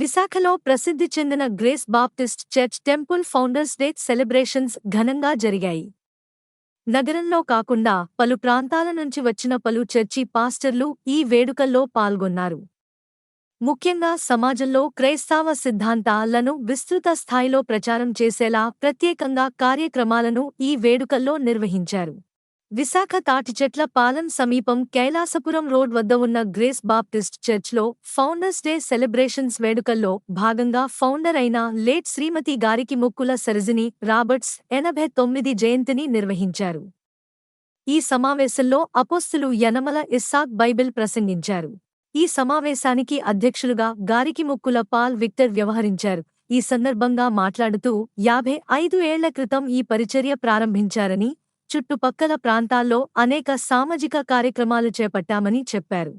విశాఖలో ప్రసిద్ధి చెందిన grace Baptist church temple founders day celebrations ఘనంగా జరిగాయి. నగరంలో కాకుండా పలు ప్రాంతాల నుంచి వచ్చిన పలు చర్చి పాస్టర్లు ఈ వేడుకల్లో పాల్గొన్నారు. ముఖ్యంగా సమాజంలో క్రైస్తవ సిద్ధాంతాలను విస్తృత స్థాయిలో ప్రచారం చేసేలా ప్రత్యేకంగా కార్యక్రమాలను ఈ వేడుకల్లో నిర్వహించారు. విశాఖ తాటిచెట్ల పాలెం సమీపం కైలాసపురం రోడ్ వద్ద ఉన్న గ్రేస్ బాప్టిస్ట్ చర్చ్లో ఫౌండర్స్ డే సెలబ్రేషన్స్ వేడుకల్లో భాగంగా ఫౌండర్ అయిన లేట్ శ్రీమతి గారికి ముక్కుల సరజిని రాబర్ట్స్ 89 జయంతిని నిర్వహించారు. ఈ సమావేశంలో అపోస్తలు యనమల ఇస్సాక్ బైబిల్ ప్రసంగించారు. ఈ సమావేశానికి అధ్యక్షులుగా గారికి ముక్కుల పాల్ విక్టర్ వ్యవహరించారు. ఈ సందర్భంగా మాట్లాడుతూ 55 ఏళ్ల క్రితం ఈ పరిచర్య ప్రారంభించారని, చుట్టుపక్కల ప్రాంతాల్లో అనేక సామాజిక కార్యక్రమాలు చేపట్టామని చెప్పారు.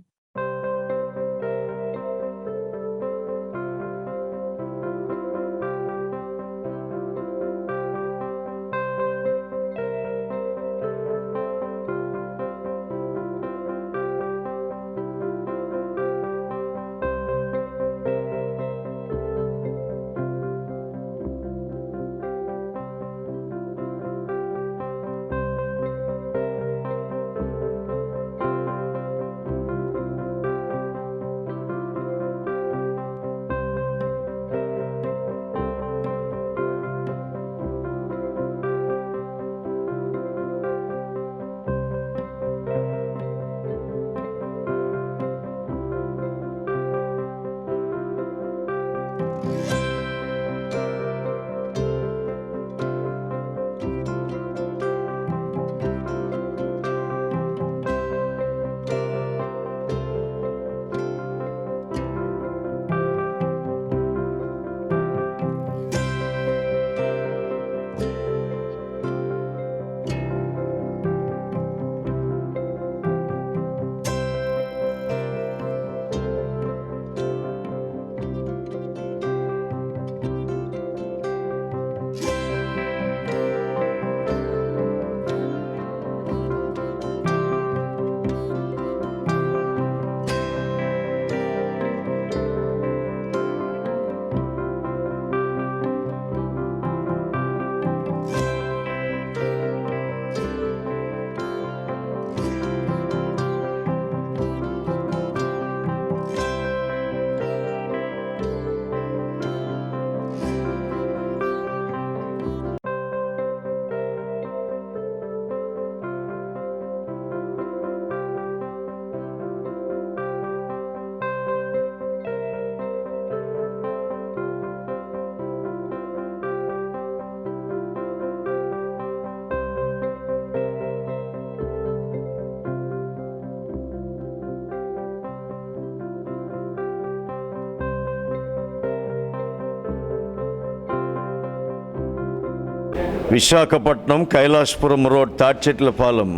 Visakhapatnam Kailasapuram road Thatichetla Palem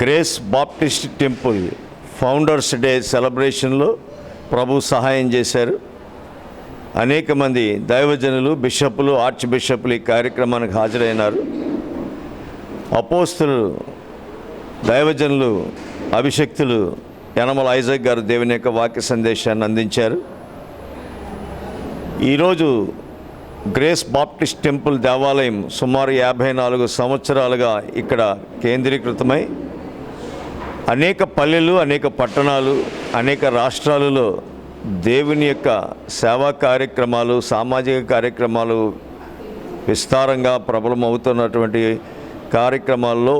Grace Baptist temple founders day సెలబ్రేషన్లో ప్రభు సహాయం చేశారు. అనేక మంది దైవజనులు, బిషప్పులు, ఆర్చ్ బిషప్పులు ఈ కార్యక్రమానికి హాజరైనారు. అపోస్తలు, దైవజనులు, అభిషక్తులు యనమల ఐజాక్ గారు దేవుని యొక్క వాక్య సందేశాన్ని అందించారు. ఈరోజు గ్రేస్ బాప్టిస్ట్ టెంపుల్ దేవాలయం సుమారు 54 సంవత్సరాలుగా ఇక్కడ కేంద్రీకృతమై అనేక పల్లెలు, అనేక పట్టణాలు, అనేక రాష్ట్రాలలో దేవుని యొక్క సేవా కార్యక్రమాలు, సామాజిక కార్యక్రమాలు విస్తారంగా ప్రబలమవుతున్నటువంటి కార్యక్రమాల్లో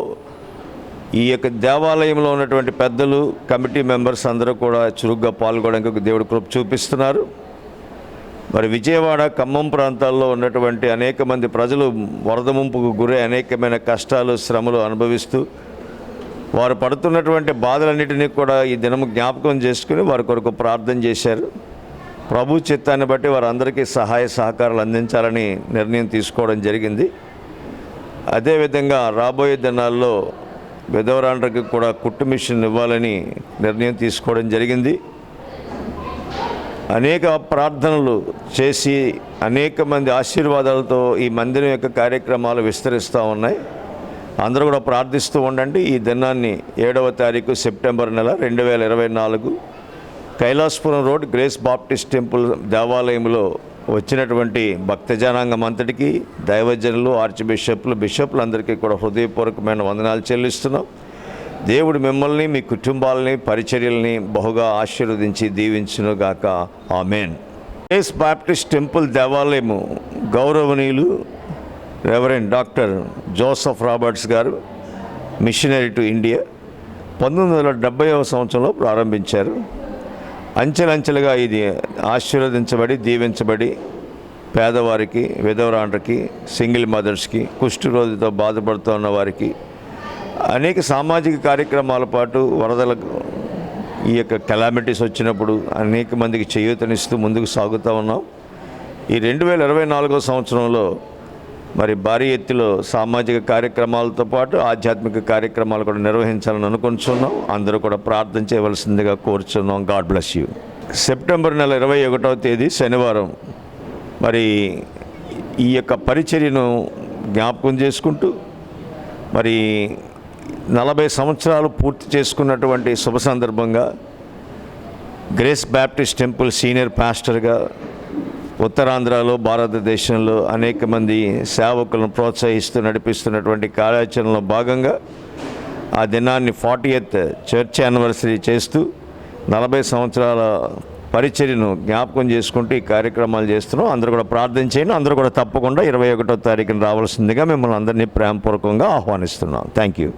ఈ యొక్క దేవాలయంలో ఉన్నటువంటి పెద్దలు, కమిటీ మెంబర్స్ అందరూ కూడా చురుగ్గా పాల్గొనడానికి దేవుడు కృప చూపిస్తున్నారు. మరి విజయవాడ, ఖమ్మం ప్రాంతాల్లో ఉన్నటువంటి అనేక మంది ప్రజలు వరద ముంపుకు గురై అనేకమైన కష్టాలు, శ్రమలు అనుభవిస్తూ వారు పడుతున్నటువంటి బాధలన్నిటినీ కూడా ఈ దినము జ్ఞాపకం చేసుకుని వారి కొరకు ప్రార్థన చేశారు. ప్రభు చిత్తాన్ని బట్టి వారందరికీ సహాయ సహకారాలు అందించాలని నిర్ణయం తీసుకోవడం జరిగింది. అదేవిధంగా రాబోయే దినాల్లో విధవరాండ్రకి కూడా కుట్టు మిషన్ ఇవ్వాలని నిర్ణయం తీసుకోవడం జరిగింది. అనేక ప్రార్థనలు చేసి అనేక మంది ఆశీర్వాదాలతో ఈ మందిరం యొక్క కార్యక్రమాలు విస్తరిస్తూ ఉన్నాయి. అందరూ కూడా ప్రార్థిస్తూ ఉండండి. ఈ దినాన్ని 7వ తారీఖు సెప్టెంబర్ నెల 2024 Kailasapuram road grace Baptist temple దేవాలయంలో వచ్చినటువంటి భక్తజనాంగం అంతటికీ దైవజనులు, ఆర్చ్ బిషప్లందరికీ కూడా హృదయపూర్వకమైన వందనాలు చెల్లిస్తున్నాం. దేవుడు మిమ్మల్ని, మీ కుటుంబాలని, పరిచర్యల్ని బహుగా ఆశీర్వదించి దీవించునుగాక. ఆమేన్. గ్రేస్ బాప్టిస్ట్ టెంపుల్ దేవాలయము గౌరవనీయులు రెవరెండ్ డాక్టర్ జోసెఫ్ రాబర్ట్స్ గారు, మిషనరీ టు ఇండియా, 1970వ సంవత్సరంలో ప్రారంభించారు. అంచెలంచెలుగా ఇది ఆశీర్వదించబడి, దీవించబడి పేదవారికి, విధవరాండ్రకి, సింగిల్ మదర్స్కి, కుష్ఠరోగితో బాధపడుతున్న వారికి, అనేక సామాజిక కార్యక్రమాల పాటు వరదలకు, ఈ యొక్క కెలామిటీస్ వచ్చినప్పుడు అనేక మందికి చేయూతనిస్తూ ముందుకు సాగుతూ ఉన్నాం. ఈ 2024వ సంవత్సరంలో మరి భారీ ఎత్తులో సామాజిక కార్యక్రమాలతో పాటు ఆధ్యాత్మిక కార్యక్రమాలు కూడా నిర్వహించాలని అనుకుంటున్నాం. అందరూ కూడా ప్రార్థన చేయవలసిందిగా కోరుచున్నాం. God bless you. సెప్టెంబర్ నెల 21వ తేదీ శనివారం మరి ఈ యొక్క పరిచర్యను జ్ఞాపకం చేసుకుంటూ మరి 40 సంవత్సరాలు పూర్తి చేసుకున్నటువంటి శుభ సందర్భంగా గ్రేస్ బాప్టిస్ట్ టెంపుల్ సీనియర్ పాస్టర్గా ఉత్తరాంధ్రలో, భారతదేశంలో అనేక మంది సేవకులను ప్రోత్సహిస్తూ నడిపిస్తున్నటువంటి కార్యాచరణలో భాగంగా ఆ దినాన్ని 40th చర్చ్ యానివర్సరీ చేస్తూ 40 సంవత్సరాల పరిచర్యను జ్ఞాపకం చేసుకుంటూ ఈ కార్యక్రమాలు చేస్తున్నాం. అందరూ కూడా ప్రార్థన చేయండి. అందరూ కూడా తప్పకుండా 21వ తారీఖున రావాల్సిందిగా మిమ్మల్ని అందరినీ ప్రేమపూర్వకంగా ఆహ్వానిస్తున్నాం. Thank you.